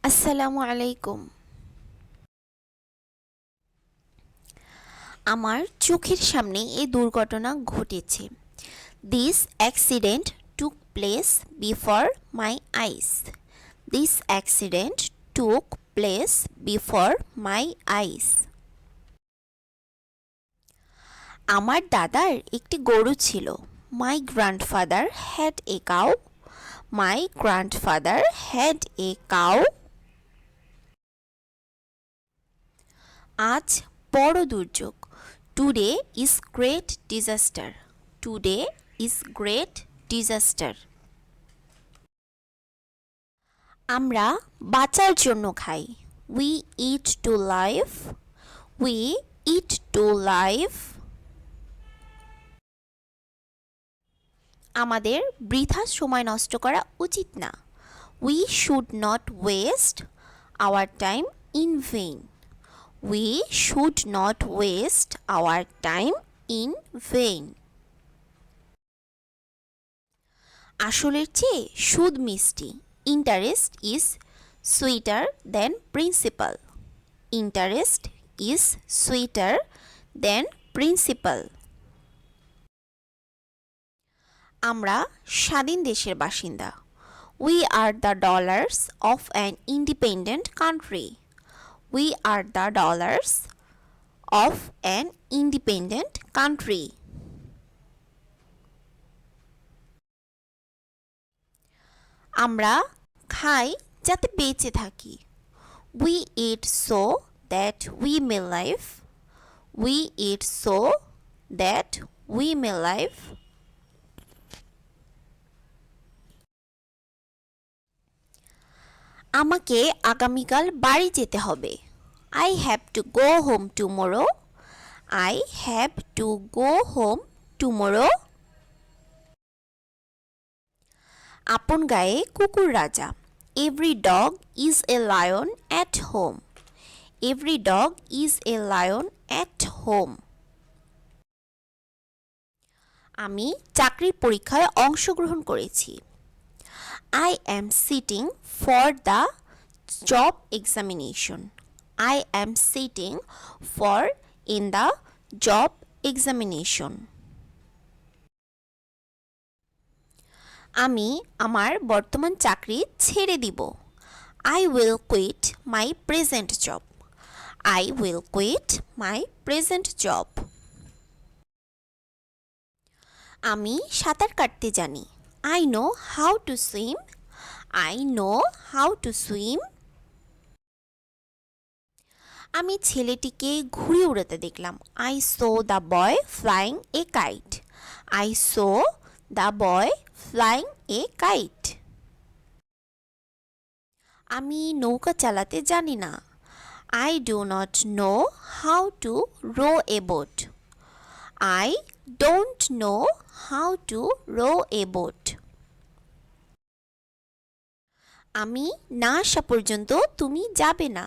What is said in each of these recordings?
আসসালামু আলাইকুম। আমার চোখের সামনে এই দুর্ঘটনা ঘটেছে। This accident took place before my eyes. This accident took place before my eyes. আমার দাদার একটি গরু ছিল। My grandfather had a cow. My grandfather had a cow. আজ বড় দুর্যোগ। Today is great disaster. Today is great disaster. আমরা বাঁচার জন্য খাই। We eat to live. We eat to live. আমাদের বৃথা সময় নষ্ট করা উচিত না। We should not waste our time in vein. We should not waste our time in vain. আসলের চেয়ে সুদ মিষ্টি। Interest is sweeter than principal. Interest is sweeter than principal. আমরা স্বাধীন দেশের বাসিন্দা। We are the dollars of an independent country. We are the dollars of an independent country. আমরা খাই যাতে বেঁচে থাকি। We eat so that we may live. We eat so that we may live. আমাকে আগামীকাল বাড়ি যেতে হবে। I have to go home tomorrow. I have to go home tomorrow. আপন গায়ে কুকুর রাজা। Every dog is a lion at home. Every dog is a lion at home. আমি চাকরির পরীক্ষায় অংশগ্রহণ করেছি। I am sitting for the job examination. I am sitting for in the job examination. আমি আমার বর্তমান চাকরি ছেড়ে দিব। I will quit my present job. I will quit my present job. আমি সাঁতার কাটতে জানি। I know how to swim. I know how to swim. আমি ছেলেটিকে ঘুড়ি উড়াতে দেখলাম। I saw the boy flying a kite. I saw the boy flying a kite. আমি নৌকা চালাতে জানি না। I do not know how to row a boat. I don't know how to row a boat. আমি না আসা পর্যন্ত তুমি যাবে না।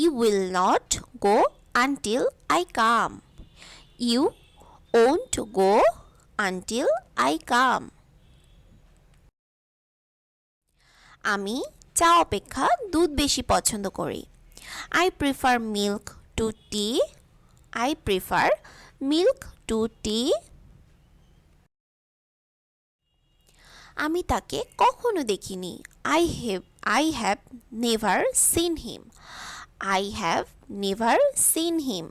You will not go until I come. You won't go until I come. আমি চা অপেক্ষা দুধ বেশি পছন্দ করি। I prefer milk to tea. I prefer milk to tea. আমি তাকে কখনো দেখিনি। I have never seen him. I have never seen him.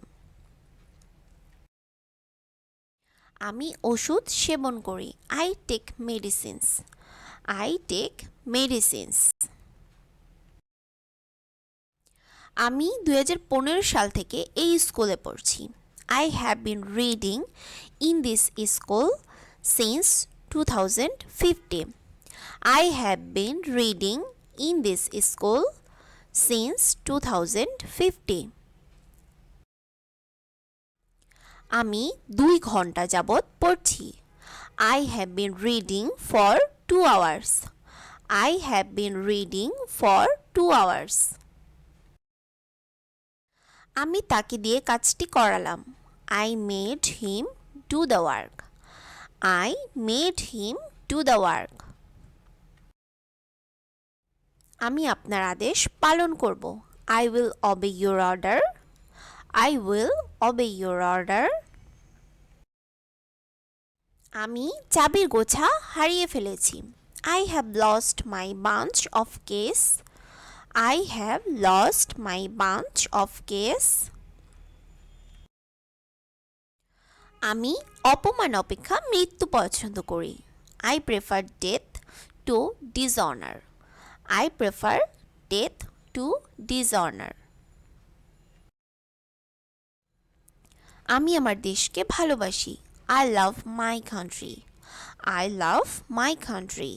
আমি ওষুধ সেবন করি। I take medicines. I take medicines. আমি 2015 সাল থেকে এই স্কুলে পড়ছি। I have been reading in this school since 2015. I have been reading in this school since 2015. আমি 2 ঘন্টা যাবত পড়ছি। I have been reading for 2 hours. I have been reading for 2 hours. আমি তাকে দিয়ে কাজটি করালাম। I made him do the work. I made him do the work. আমি আপনার আদেশ পালন করব। I will obey your order. I will obey your order. আমি চাবির গোছা হারিয়ে ফেলেছি। I have lost my bunch of keys. I have lost my bunch of keys. আমি অপমান অপেক্ষা মৃত্যু পছন্দ করি। I prefer death to dishonor. I prefer death to dishonor. আমি আমার দেশকে ভালোবাসি। I love my country. I love my country.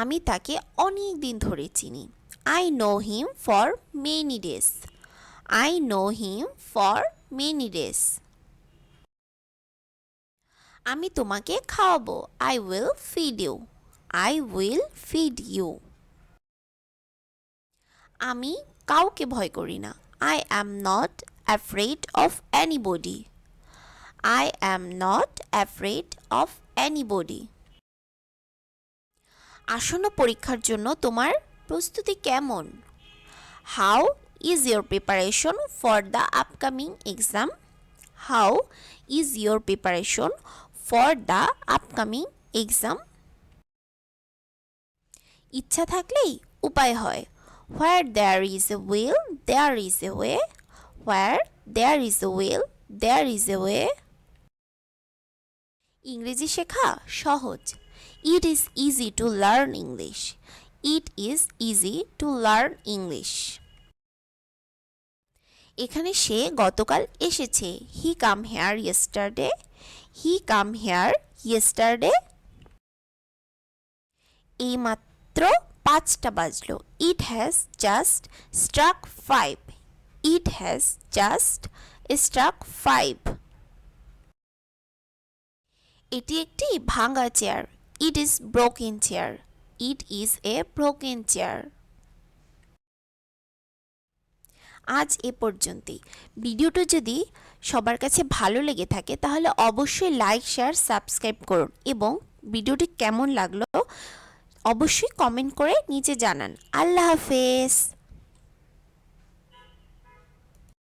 আমি তাকে অনেক দিন ধরে চিনি। I know him for many days. I know him for many days. আমি তোমাকে খাওয়াবো। I will feed you. I will feed you. আমি কাউকে ভয় করি না। I am not afraid of anybody. I am not afraid of anybody. আসন্ন পরীক্ষার জন্য তোমার প্রস্তুতি কেমন? How is your preparation for the upcoming exam? How is your preparation for the upcoming exam? ইচ্ছা থাকলেই উপায় হয়। Where there is a will, there is a way. Where there is a will, there is a way. ইংরেজি শেখা সহজ। It is easy to learn English. It is easy to learn English. এখানে সে গতকাল এসেছে। He come here yesterday. He come here yesterday. এইমাত্র 5টা বাজলো। It has just struck 5. It has just struck 5. এটি একটি ভাঙা chair. It is broken chair. It is a broken chair. আজ এ পর্যন্তই। ভিডিওটা যদি সবার কাছে ভালো লেগে থাকে তাহলে অবশ্যই লাইক, শেয়ার, সাবস্ক্রাইব করুন এবং ভিডিওটি কেমন লাগলো অবশ্যই কমেন্ট করে নিচে জানান। আল্লাহ হাফেজ।